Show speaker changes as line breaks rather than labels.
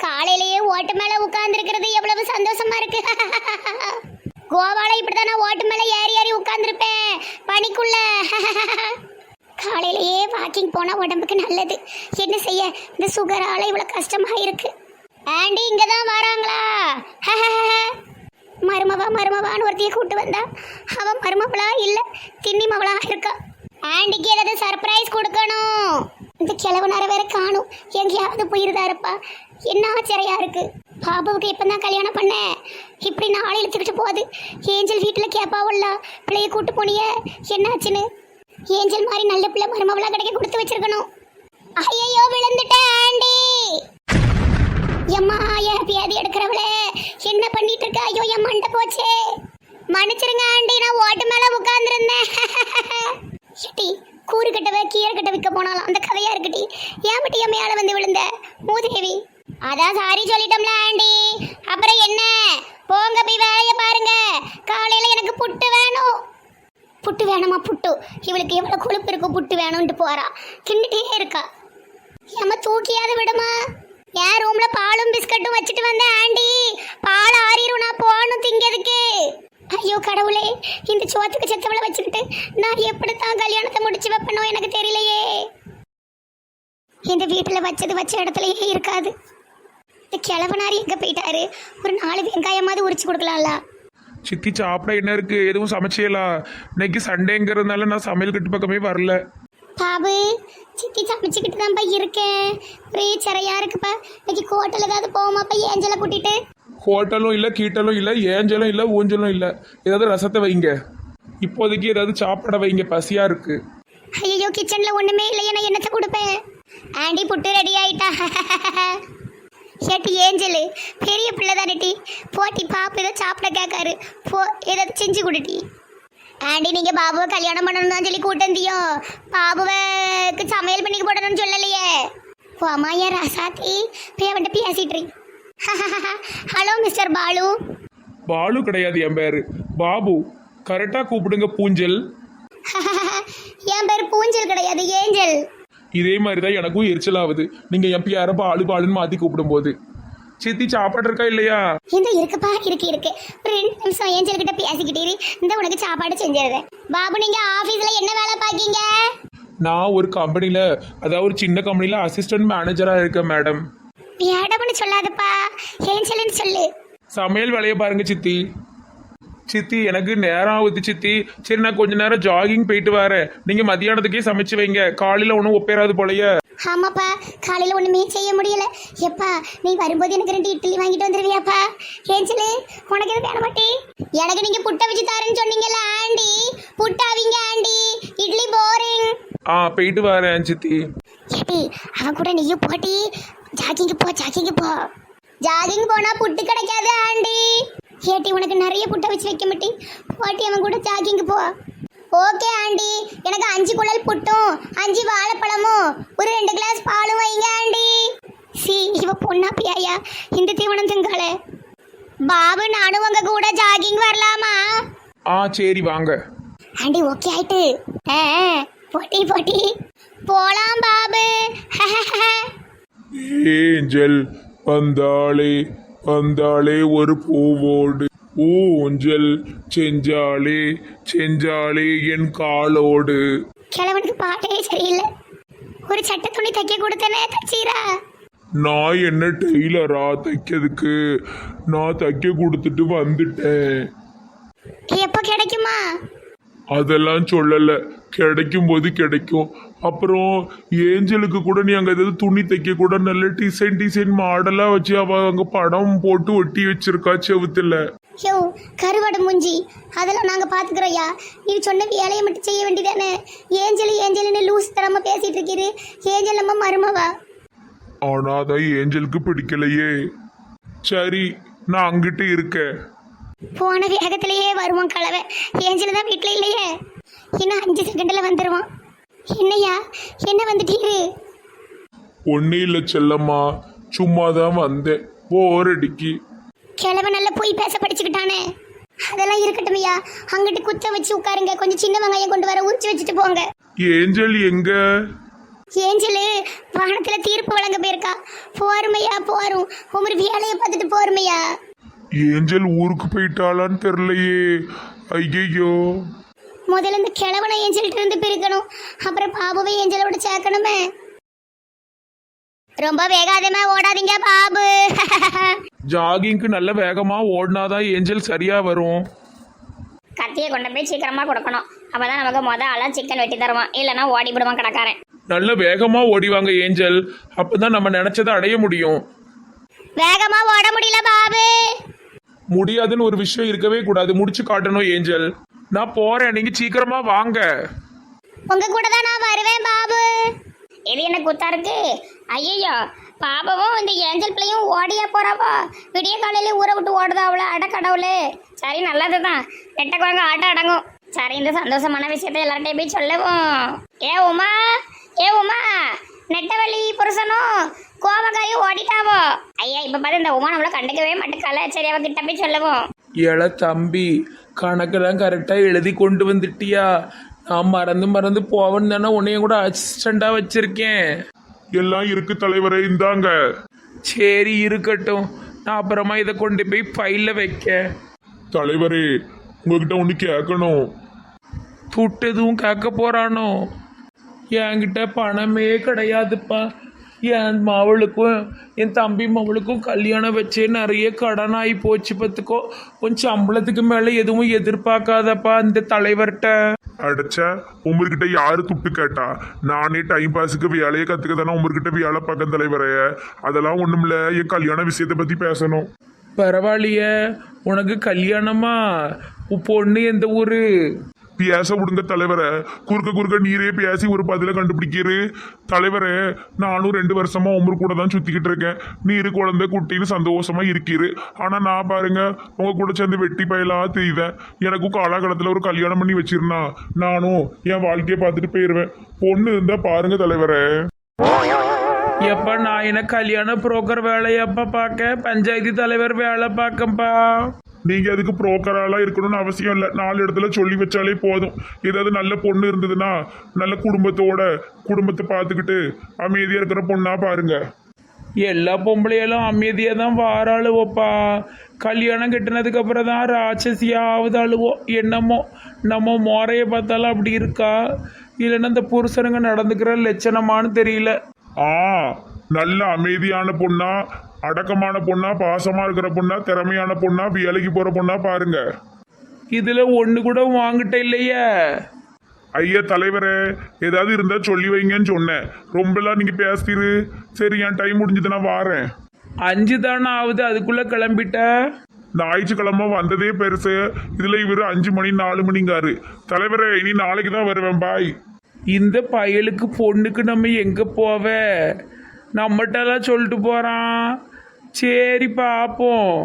காலையிலேயே ஓட்டு மேல உட்கார்ந்து இருக்கிறது எவ்வளவு சந்தோஷமா இருக்கு. கோவால இப்படிதான் நான் ஓட்டு மேல ஏறி ஏறி உட்கார்ந்துருப்பேன் பனிக்குள்ள. காலையிலேயே வாக்கிங் போனா உடம்புக்கு நல்லது. என்ன செய்ய, இந்த சுகரால இவ்வளவு கஷ்டமா இருக்கு. ஆண்டி இங்கதான் வராங்களா? மருமவான்னு ஒருத்தைய கூட்டு வந்தா அவ மருமவளா இல்ல திண்ணி மவளா இருக்கா. ஆண்டிக்கு ஏதாவது சர்ப்ரைஸ் கொடுக்கணும். இந்த கிழவனார வேற காணும், எங்கேயாவது போயிருந்தாருப்பா. என்ன ஆச்சரியா இருக்கு. பாபுவுக்கு இப்பதான் கல்யாணம் பண்ண, இப்படி நாளை இழுத்துக்கிட்டு போகுது. ஏஞ்சல் வீட்டுல கேப்பாவுள்ள பிள்ளைய கூட்டு போனிய என்னாச்சுன்னு. ஏஞ்சல் மாதிரி நல்ல பிள்ளை மருமவளா கிடைக்க கொடுத்து வச்சிருக்கணும். ஐயோ விழுந்துட்டேன் ஆண்டி. எம்மா பியாதி எடுக்கிறவளே என்ன பண்ணிட்டு இருக்க? ஐயோ என் மண்டை போச்சே. மன்னிச்சிருங்க ஆண்டி, நான் ஓட்டு மேல உட்கார்ந்துருந்தேன். கூறு கட்டவ கீரை கட்ட விற்க போனாலும் அந்த கதையா இருக்கட்டி. ஏன் பட்டி என் மேல வந்து விழுந்த மூதேவி? அதான் சாரி சொல்லிட்டோம்ல ஆண்டி. அப்புறம் என்ன, போங்க போய் வேலைய பாருங்க. காலையில எனக்கு புட்டு வேணும். புட்டு வேணுமா? புட்டு இவளுக்கு எவ்வளவு கொழுப்பு இருக்கும், புட்டு வேணும்ட்டு போறா. கிண்டிட்டே இருக்கா. ஏமா தூக்கியாவது விடுமா? என் ரூம்ல பாலும் பிஸ்கட்டும் வச்சுட்டு வந்தேன் ஆண்டி. பால் ஆறிரும், நான் போகணும் திங்கிறதுக்கு. ஐயோ கடவுளே, இந்த சோத்துக்கு செத்தவளை வச்சுக்கிட்டு நான் எப்படித்தான் கல்யாணத்தை முடிச்சு வைப்பனோ எனக்கு தெரியலையே. இந்த வீட்டுல வச்ச இடத்துலயே இருக்காது. இந்த கிழவனாரி எங்க போயிட்டாரு? ஒரு 4 வெங்காயமாவது உரிச்சு கொடுக்கலாம்ல.
சித்தி சாப்பிட என்ன இருக்கு? எதுவும் சமைச்சேலா? இன்னைக்கு சண்டேங்கிறதுனால நான் சமையல் கட்டு பக்கமே வரல.
பாபு, சித்தி சமைச்சுக்கிட்டு தான்ப்பா இருக்கேன். ஒரே சிறையா இருக்குப்பா. இன்னைக்கு ஹோட்டல் ஏதாவது போவோமாப்பா ஏஞ்சலை கூட்டிட்டு?
ஹோட்டலும் இல்லை, கீட்டலும் இல்லை, ஏஞ்சலும் இல்லை, ஊஞ்சலும் இல்லை. ஏதாவது ரசத்தை வைங்க. இப்போதைக்கு ஏதாவது சாப்பிட வைங்க, பசியா இருக்கு.
ஐயோ கிச்சன்ல ஒண்ணுமே இல்லையே, நான் என்னத்தை கொடுப்பேன்? ஆண்டி புட்டு ரெடி ஆயிட்டா. ஏட்டி ஏஞ்சலு பெரிய பிள்ளை தானே டி. போட்டி பாப்பு ஏதோ சாப்பிட கேட்காரு, போ ஏதாவது செஞ்சு கொடுட்டி. ஆண்டி நீங்க பாபுவை கல்யாணம் பண்ணணும் தான் சொல்லி கூட்டந்தியோ, பாபுவுக்கு சமையல் பண்ணி போடணும்னு சொல்லலையே. அம்மா ஏன் ராசாத்தி பேவன்ட்ட பேசிட்டு. Hello mister Balu.
பாலு கிடையாது, என் பேரு பாபு. கரெக்டா கூப்பிடுங்க பூஞ்சல்.
என் பேர் பூஞ்சல் கிடையாது, ஏஞ்சல்.
இதே மாதிரி தான் எனக்கும் எரிச்சல் ஆகுது. நீங்க என் பேரை பாலு பாலுன்னு மாத்தி கூப்பிடும் போது. சித்தி சாப்பாடு இருக்கா இல்லையா?
இந்த இருக்குப்பா, இருக்கு. ஒரு 2 நிமிஷம் ஏஞ்சல் கிட்ட பேசிக்கிட்டே இந்த உனக்கு சாப்பாடு செஞ்சிருவேன். பாபு நீங்க ஆபீஸ்ல என்ன வேலை பாக்கீங்க?
நான் ஒரு கம்பெனில, அதாவது ஒரு சின்ன கம்பெனில அசிஸ்டன்ட் மேனேஜரா இருக்கேன் மேடம்.
மேடம்னு சொல்லாதப்பா, ஏஞ்சல்னு சொல்லு.
சமையல் வேலையை பாருங்க சித்தி. சித்தி எனக்கு நேரம் ஆகுது சித்தி. சரி நான் கொஞ்ச நேரம் ஜாகிங் போயிட்டு வரேன். நீங்க மதியானத்துக்கே சமைச்சு வைங்க. காலையில ஒன்றும் ஒப்பேராது போலையே.
ஆமாப்பா, காலையில ஒண்ணுமே செய்ய முடியல. எப்பா நீ வரும்போது எனக்கு 2 இட்லி வாங்கிட்டு வந்துருவியாப்பா? ஏஞ்சலு உனக்கு எது வேண மாட்டே? எனக்கு நீங்க புட்டை வச்சு தரேன்னு சொன்னீங்கல்ல ஆண்டி, புட்டாவிங்க ஆண்டி, இட்லி போரிங்.
போயிட்டு வரேன் சித்தி.
ஏடி அவன் கூட நீயும் போட்டி ஜாகிங் போ. ஜாகிங் போனா புட்டு கிடைக்காது ஆண்டி. ஏட்டி உனக்கு நிறைய புட்டை வச்சு வைக்க மாட்டேன், போட்டி அவன் கூட ஜாகிங் போ. ஓகே ஆண்டி, எனக்கு 5 குழல் புட்டும் 5 வாழைப்பழமும் ஒரு 2 கிளாஸ் பாலும் வைங்க ஆண்டி. இவ பொண்ணா பியாயா இந்த தீவனம் திங்கால. பாபு நானும் உங்க கூட ஜாகிங் வரலாமா?
சரி வாங்க
ஆண்டி. ஓகே ஆயிட்டு. போட்டி போலாம் பாபு.
ஏஞ்சல் வந்தாளே ஒரு பூவோடு, ஊஞ்சல் செஞ்சாலே என் காலோடு.
கிழவனுக்கு பாட்டே சரியில்லை. ஒரு சட்டை துணி தைக்க கொடுத்தனே, தச்சீரா?
நான் என்ன டெய்லரா தைக்கிறதுக்கு? நான் தைக்க கொடுத்துட்டு வந்துட்டேன்.
எப்போ கிடைக்குமா?
அதெல்லாம் சொல்லல, கிடைக்கும் போது கிடைக்கும். அப்புறம் ஏஞ்சலுக்கு கூட நீ அங்க ஏதாவது துணி தைக்க கூட நல்ல டிசைன் மாடலா வச்சு அவ அங்க படம் போட்டு ஒட்டி வச்சிருக்கா செவுத்துல.
யோ கருவாடு மூஞ்சி, அதெல்லாம் நாங்க பாத்துக்கிறோயா. நீ சொன்ன வேலையை மட்டும் செய்ய வேண்டியதானே. ஏஞ்சல்னு லூஸ் தரமா பேசிட்டு இருக்கிறது. ஏஞ்சல் நம்ம மருமவா.
ஆனா அதான் ஏஞ்சலுக்கு பிடிக்கலையே. சரி நான் அங்கிட்டு இருக்கேன்.
போன வேகத்திலேயே வருவான் கலவை. ஏஞ்சல் தான் வீட்டுல இல்லையே, இன்னும் 5 செகண்ட்ல வந்துருவான். என்னையா என்ன வந்துட்டீரு?
ஒன்னும் இல்ல செல்லம்மா, சும்மாதான் வந்தேன், போர் அடிக்கி.
கிழவன் நல்லா போய் பேச படிச்சுக்கிட்டானே. அதெல்லாம் இருக்கட்டும் ஐயா, அங்கிட்டு குத்த வச்சு உட்காருங்க. கொஞ்சம் சின்ன வெங்காயம் கொண்டு வர உரிச்சு வச்சுட்டு போங்க.
ஏஞ்சல் எங்க?
ஏஞ்சலு வானத்துல தீர்ப்பு வழங்க போயிருக்கா. போருமையா போரும், உமர் வேலையை பார்த்துட்டு போருமையா.
ஏஞ்சல் ஊருக்கு போயிட்டாளான்னு தெரியலையே. ஐயையோ.
முதல்ல இந்த கிழவனை ஏஞ்சல்கிட்ட இருந்து பிரிக்கணும், அப்புறம் பாபுவை ஏஞ்சலோட சேர்க்கணுமே. ரொம்ப வேகாதமா ஓடாதீங்க பாபு.
ஜாகிங்க்கு நல்ல வேகமா ஓடினாதான் ஏஞ்சல் சரியா வரும்.
கத்தியை கொண்டு போய் சீக்கிரமா கொடுக்கணும், அப்பதான் நமக்கு ஆளா சிக்கன் வெட்டி தருவான், இல்லைன்னா ஓடி விடுவான் கடைக்காரன்.
நல்ல வேகமா ஓடிவாங்க ஏஞ்சல், அப்பதான் நம்ம நினைச்சதை அடைய முடியும்.
வேகமா ஓட முடியல பாபு.
முடியாதுன்னு ஒரு விஷயம் இருக்கவே கூடாது, முடிச்சு காட்டணும் ஏஞ்சல். நான் போறேன், நீங்க சீக்கிரமா வாங்க.
உங்க கூட தான் நான் வருவேன் பாபு. இது என்ன குத்தா இருக்கு? ஐயோ, பாபாவும் இந்த ஏஞ்சல் பிள்ளையும் ஓடியா போறாவா? விடிய காலையில ஊரை விட்டு ஓடுதாவுல, அடக்கடவுளே. சரி, நல்லதுதான், நெட்ட குரங்கு ஆட்டம் அடங்கும். சரி, இந்த சந்தோஷமான விஷயத்தை எல்லார்ட்டையும் போய் சொல்லுவோம். ஏ உமா, ஏ உமா, நெட்டவள்ளி புருஷனும் கோபக்காரியும் ஓடிட்டாவோ. ஐயா, இப்ப பார்த்து இந்த உமா நம்மள கண்டுக்கவே மாட்டேக்கால. சரி, அவ கிட்ட போய் சொல்லுவோம்.
ஏல தம்பி, கணக்கெல்லாம் கரெக்டா எழுதி கொண்டு வந்துட்டியா? நான் மறந்து போவேன்னு தானே உன்னையும் கூட அசிஸ்டண்டா வச்சிருக்கேன்.
எல்லாம் இருக்கு தலைவரே, இந்தாங்க.
சரி, இருக்கட்டும். நான் அப்புறமா இதை கொண்டு போய் ஃபைல்ல வைக்க.
தலைவரே, உங்ககிட்ட ஒண்ணு கேட்கணும்.
துட்டு எதுவும் கேட்க போறானோ? என்கிட்ட பணமே கிடையாதுப்பா. என் மவளுக்கும் என் தம்பி மவளுக்கும் கல்யாணம் வச்சே நிறைய கடன் ஆகி போச்சு பார்த்துக்கோ. உன் சம்பளத்துக்கு மேலே எதுவும் எதிர்பார்க்காதப்பா இந்த தலைவர்கிட்ட.
அடைச்ச உமர்கிட்ட யாரு துட்டு கேட்டா? நானே டைம் பாஸுக்கு வேலையை கத்துக்க தானே உமர்கிட்ட வேலை பார்க்க தலைவரே. அதெல்லாம் ஒண்ணுமில்ல, என் கல்யாண விஷயத்தை பத்தி பேசணும்.
பரவாயில்லையே, உனக்கு கல்யாணமா? பொண்ணு எந்த ஊரு?
பேச விடுங்க தலைவரை. குறுக்க நீரே பேசி ஒரு பதில கண்டுபிடிக்கிறு. தலைவரே, நானும் 2 வருஷமா உமர் கூட தான் சுத்திக்கிட்டு இருக்கேன். நீரு குழந்தை குட்டின்னு சந்தோஷமா இருக்கிறு. ஆனா நான் பாருங்க, உங்க கூட சேர்ந்து வெட்டி பயலா தெரியுதேன். எனக்கும் காலகாலத்துல ஒரு கல்யாணம் பண்ணி வச்சிருந்தா நானும் என் வாழ்க்கையை பார்த்துட்டு போயிருவேன். பொண்ணு இருந்தா பாருங்க தலைவரே.
எப்ப நான் என்ன கல்யாண புரோக்கர் வேலையப்பா பார்க்க? பஞ்சாயத்து தலைவர் வேலை பார்க்கப்பா.
நீங்க அதுக்கு புரோக்கராலாம் இருக்கணும்னு அவசியம் இல்லை. 4 இடத்துல சொல்லி வச்சாலே போதும். ஏதாவது நல்ல பொண்ணு இருந்ததுன்னா நல்ல குடும்பத்தை பார்த்துக்கிட்டு அமைதியா இருக்கிற பொண்ணா பாருங்க.
எல்லா பொம்பளையெல்லாம் அமைதியா தான் வாராளுவோப்பா. கல்யாணம் கட்டினதுக்கு அப்புறம் தான் ராட்சசியா ஆகுதாளுவோ என்னமோ. நம்ம மோரைய பார்த்தாலும் அப்படி இருக்கா, இல்லைன்னா இந்த புருஷனுங்க நடந்துக்கிற லட்சணமானு தெரியல.
நல்ல அமைதியான பொண்ணா, அடக்கமான பொண்ணா, பாசமா இருக்கிற பொண்ணா, திறமையான பொண்ணா, வேலைக்கு போற பொண்ணா பாருங்க.
இதுல ஒண்ணு கூட வாங்கிட்ட இல்லையே.
ஐயா தலைவரே, ஏதாவது இருந்தா சொல்லி வைங்கன்னு சொன்னேன். ரொம்பலாம் நீங்க பேசிரு. சரி, என் டைம் முடிஞ்சது, நான் வாரேன்.
5 தானே ஆகுது, அதுக்குள்ள கிளம்பிட்ட?
ஞாயிற்றுக்கிழமை வந்ததே பெருசு. இதுல இவரு 5 மணி 4 மணிங்காரு. தலைவரே, இனி நாளைக்கு தான் வருவேன். பாய்.
இந்த பயலுக்கு பொண்ணுக்கு நம்ம எங்க போவ? நம்மகிட்டலாம் சொல்லிட்டு போறான். சரி, பார்ப்போம்.